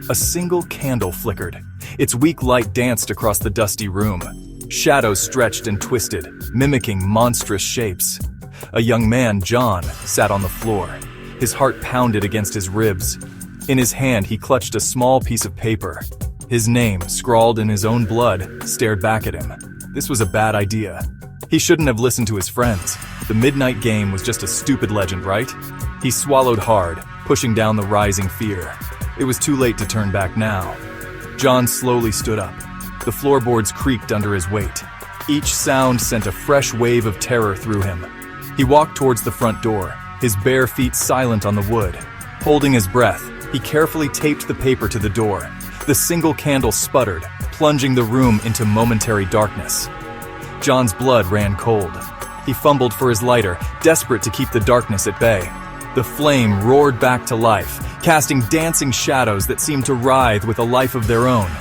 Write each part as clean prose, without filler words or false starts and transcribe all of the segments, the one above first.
A single candle flickered. Its weak light danced across the dusty room. Shadows stretched and twisted, mimicking monstrous shapes. A young man, John, sat on the floor. His heart pounded against his ribs. In his hand, he clutched a small piece of paper. His name, scrawled in his own blood, stared back at him. This was a bad idea. He shouldn't have listened to his friends. The midnight game was just a stupid legend, right? He swallowed hard, pushing down the rising fear. It was too late to turn back now. John slowly stood up. The floorboards creaked under his weight. Each sound sent a fresh wave of terror through him. He walked towards the front door, his bare feet silent on the wood. Holding his breath, he carefully taped the paper to the door. The single candle sputtered, plunging the room into momentary darkness. John's blood ran cold. He fumbled for his lighter, desperate to keep the darkness at bay. The flame roared back to life, casting dancing shadows that seemed to writhe with a life of their own.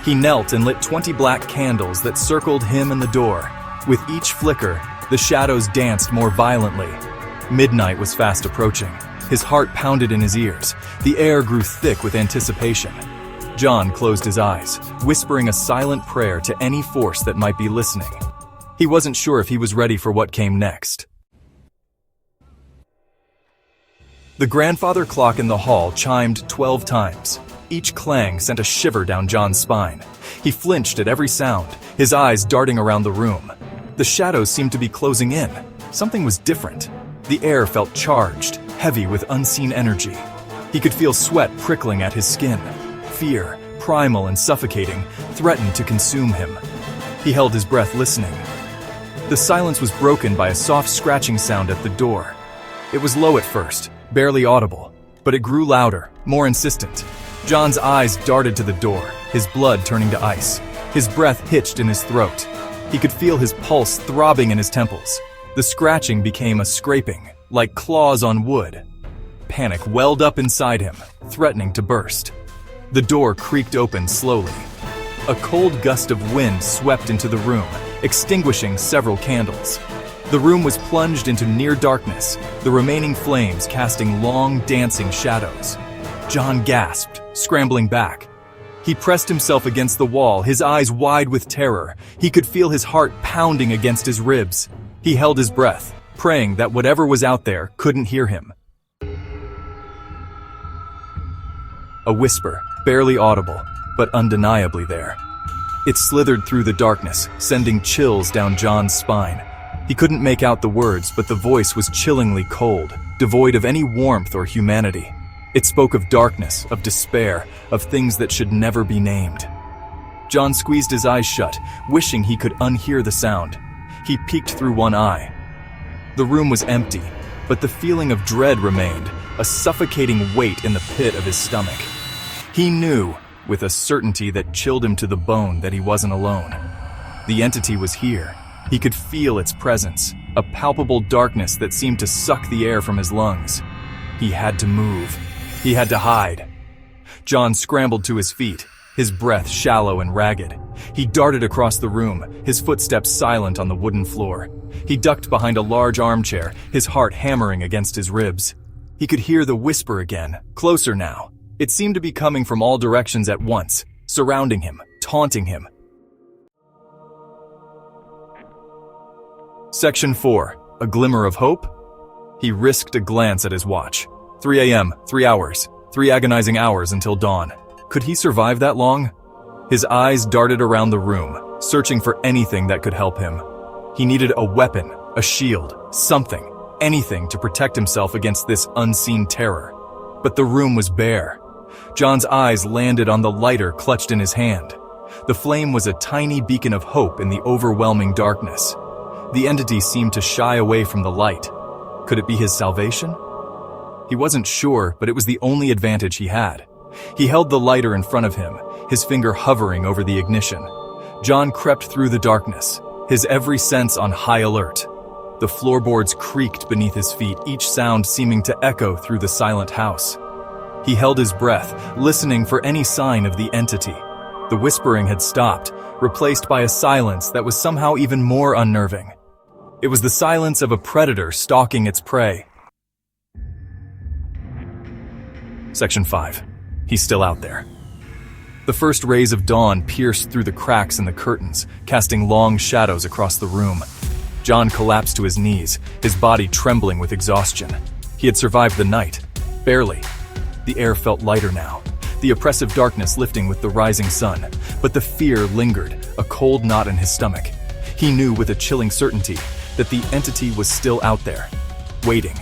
He knelt and lit 20 black candles that circled him and the door. With each flicker, the shadows danced more violently. Midnight was fast approaching. His heart pounded in his ears. The air grew thick with anticipation. John closed his eyes, whispering a silent prayer to any force that might be listening. He wasn't sure if he was ready for what came next. The grandfather clock in the hall chimed 12 times. Each clang sent a shiver down John's spine. He flinched at every sound, his eyes darting around the room. The shadows seemed to be closing in. Something was different. The air felt charged, heavy with unseen energy. He could feel sweat prickling at his skin. Fear, primal and suffocating, threatened to consume him. He held his breath, listening. The silence was broken by a soft scratching sound at the door. It was low at first, barely audible, but it grew louder, more insistent. John's eyes darted to the door, his blood turning to ice. His breath hitched in his throat. He could feel his pulse throbbing in his temples. The scratching became a scraping, like claws on wood. Panic welled up inside him, threatening to burst. The door creaked open slowly. A cold gust of wind swept into the room, extinguishing several candles. The room was plunged into near darkness, the remaining flames casting long, dancing shadows. John gasped, scrambling back. He pressed himself against the wall, his eyes wide with terror. He could feel his heart pounding against his ribs. He held his breath, praying that whatever was out there couldn't hear him. A whisper, barely audible, but undeniably there. It slithered through the darkness, sending chills down John's spine. He couldn't make out the words, but the voice was chillingly cold, devoid of any warmth or humanity. It spoke of darkness, of despair, of things that should never be named. John squeezed his eyes shut, wishing he could unhear the sound. He peeked through one eye. The room was empty, but the feeling of dread remained, a suffocating weight in the pit of his stomach. He knew, with a certainty that chilled him to the bone, that he wasn't alone. The entity was here. He could feel its presence, a palpable darkness that seemed to suck the air from his lungs. He had to move. He had to hide. John scrambled to his feet, his breath shallow and ragged. He darted across the room, his footsteps silent on the wooden floor. He ducked behind a large armchair, his heart hammering against his ribs. He could hear the whisper again, closer now. It seemed to be coming from all directions at once, surrounding him, taunting him. Section 4. A glimmer of hope? He risked a glance at his watch. 3 a.m., 3 hours, 3 agonizing hours until dawn. Could he survive that long? His eyes darted around the room, searching for anything that could help him. He needed a weapon, a shield, something, anything to protect himself against this unseen terror. But the room was bare. John's eyes landed on the lighter clutched in his hand. The flame was a tiny beacon of hope in the overwhelming darkness. The entity seemed to shy away from the light. Could it be his salvation? He wasn't sure, but it was the only advantage he had. He held the lighter in front of him, his finger hovering over the ignition. John crept through the darkness, his every sense on high alert. The floorboards creaked beneath his feet, each sound seeming to echo through the silent house. He held his breath, listening for any sign of the entity. The whispering had stopped, replaced by a silence that was somehow even more unnerving. It was the silence of a predator stalking its prey. Section 5. He's still out there. The first rays of dawn pierced through the cracks in the curtains, casting long shadows across the room. John collapsed to his knees, his body trembling with exhaustion. He had survived the night. Barely. The air felt lighter now, the oppressive darkness lifting with the rising sun. But the fear lingered, a cold knot in his stomach. He knew with a chilling certainty that the entity was still out there, waiting.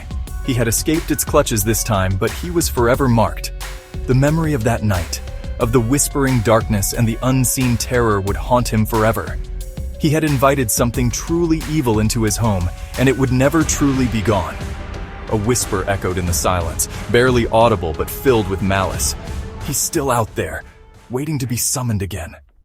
He had escaped its clutches this time, but he was forever marked. The memory of that night, of the whispering darkness and the unseen terror, would haunt him forever. He had invited something truly evil into his home, and it would never truly be gone. A whisper echoed in the silence, barely audible but filled with malice. He's still out there, waiting to be summoned again.